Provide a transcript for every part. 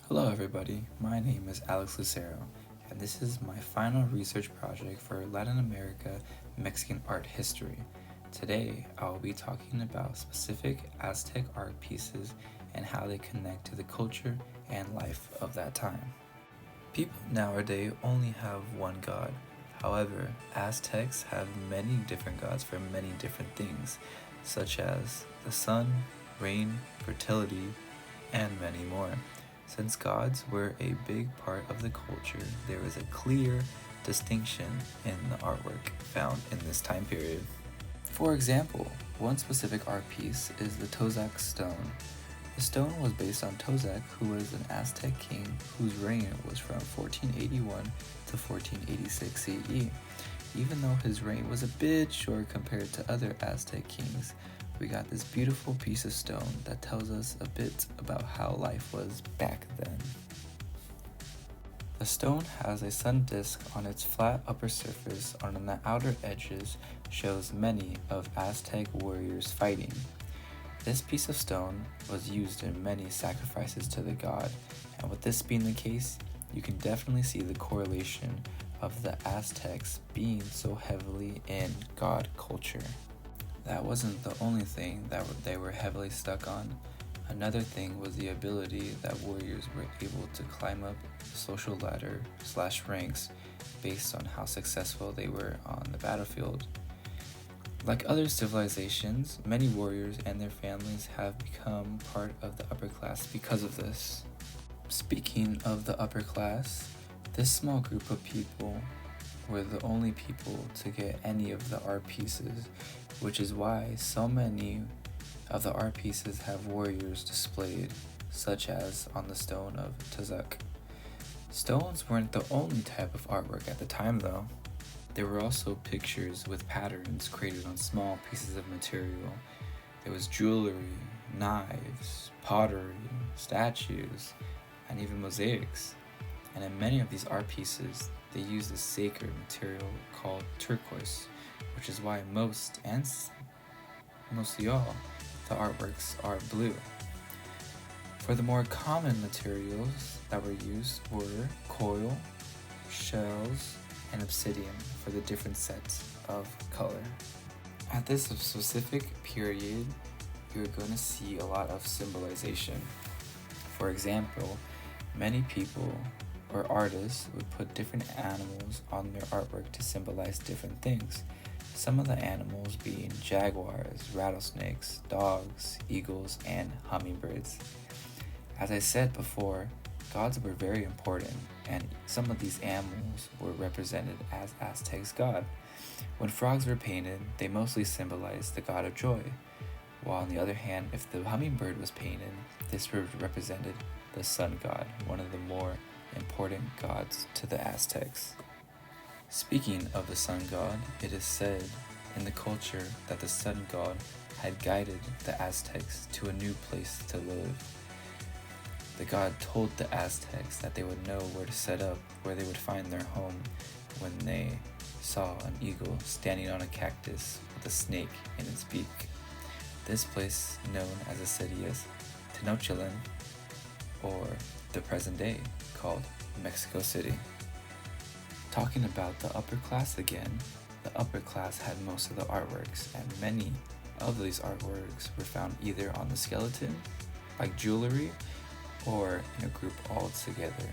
Hello, everybody. My name is Alex Lucero, and this is my final research project for Latin America Mexican art history. Today, I will be talking about specific Aztec art pieces and how they connect to the culture and life of that time. People nowadays only have one god. However, Aztecs have many different gods for many different things, such as the sun, rain, fertility, and many more. Since gods were a big part of the culture, there is a clear distinction in the artwork found in this time period. For example, one specific art piece is the Tozac stone. The stone was based on Tozac, who was an Aztec king whose reign was from 1481 to 1486 CE. Even though his reign was a bit short compared to other Aztec kings, we got this beautiful piece of stone that tells us a bit about how life was back then. The stone has a sun disk on its flat upper surface. On the outer edges shows many of Aztec warriors fighting. This piece of stone was used in many sacrifices to the god, and with this being the case, you can definitely see the correlation of the Aztecs being so heavily in god culture. That wasn't the only thing that they were heavily stuck on. Another thing was the ability that warriors were able to climb up the social ladder / ranks based on how successful they were on the battlefield. Like other civilizations, many warriors and their families have become part of the upper class because of this. Speaking of the upper class, this small group of people were the only people to get any of the art pieces, which is why so many of the art pieces have warriors displayed, such as on the stone of Tozac. Stones weren't the only type of artwork at the time, though. There were also pictures with patterns created on small pieces of material. There was jewelry, knives, pottery, statues, and even mosaics. And in many of these art pieces, they used a sacred material called turquoise, which is why mostly all, the artworks are blue. For the more common materials that were used were coil, shells, and obsidian for the different sets of color. At this specific period, you're going to see a lot of symbolization. For example, many people or artists would put different animals on their artwork to symbolize different things. Some of the animals being jaguars, rattlesnakes, dogs, eagles, and hummingbirds. As I said before, gods were very important, and some of these animals were represented as Aztec's god. When frogs were painted, they mostly symbolized the god of joy, while on the other hand, if the hummingbird was painted, this represented the sun god, one of the more important gods to the Aztecs. Speaking of the sun god, it is said in the culture that the sun god had guided the Aztecs to a new place to live. The god told the Aztecs that they would know where to set up, where they would find their home when they saw an eagle standing on a cactus with a snake in its beak. This place, known as the city as Tenochtitlan, or the present day, called Mexico City. Talking about the upper class again, the upper class had most of the artworks, and many of these artworks were found either on the skeleton, like jewelry, or in a group all together,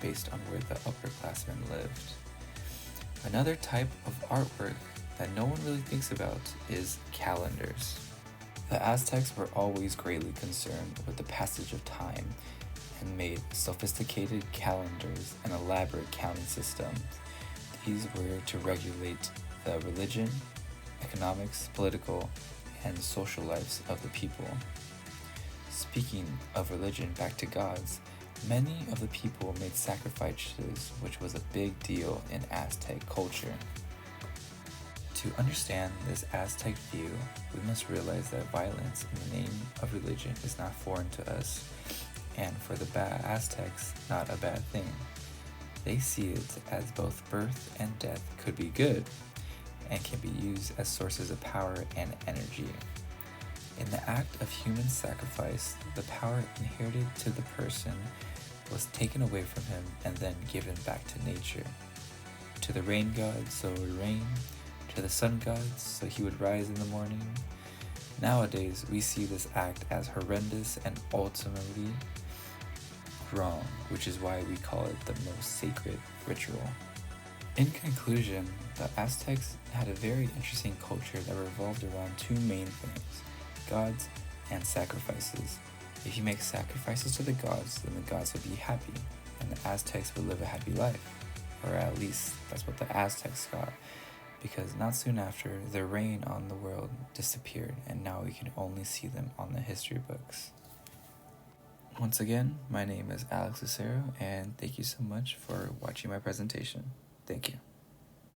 based on where the upperclassmen lived. Another type of artwork that no one really thinks about is calendars. The Aztecs were always greatly concerned with the passage of time and made sophisticated calendars and elaborate counting systems. These were to regulate the religion, economics, political, and social lives of the people. Speaking of religion back to gods, many of the people made sacrifices, which was a big deal in Aztec culture. To understand this Aztec view, we must realize that violence in the name of religion is not foreign to us, and for the Aztecs, not a bad thing. They see it as both birth and death could be good, and can be used as sources of power and energy. In the act of human sacrifice, the power inherited to the person was taken away from him and then given back to nature. To the rain god, so it would rain. To the sun god, so he would rise in the morning. Nowadays, we see this act as horrendous and ultimately wrong, which is why we call it the most sacred ritual. In conclusion, the Aztecs had a very interesting culture that revolved around two main things: gods and sacrifices. If you make sacrifices to the gods, then the gods would be happy, and the Aztecs would live a happy life. Or at least that's what the Aztecs got, because not soon after, the rain on the world disappeared, and now we can only see them on the history books. Once again, my name is Alex Lucero, and thank you so much for watching my presentation. Thank you.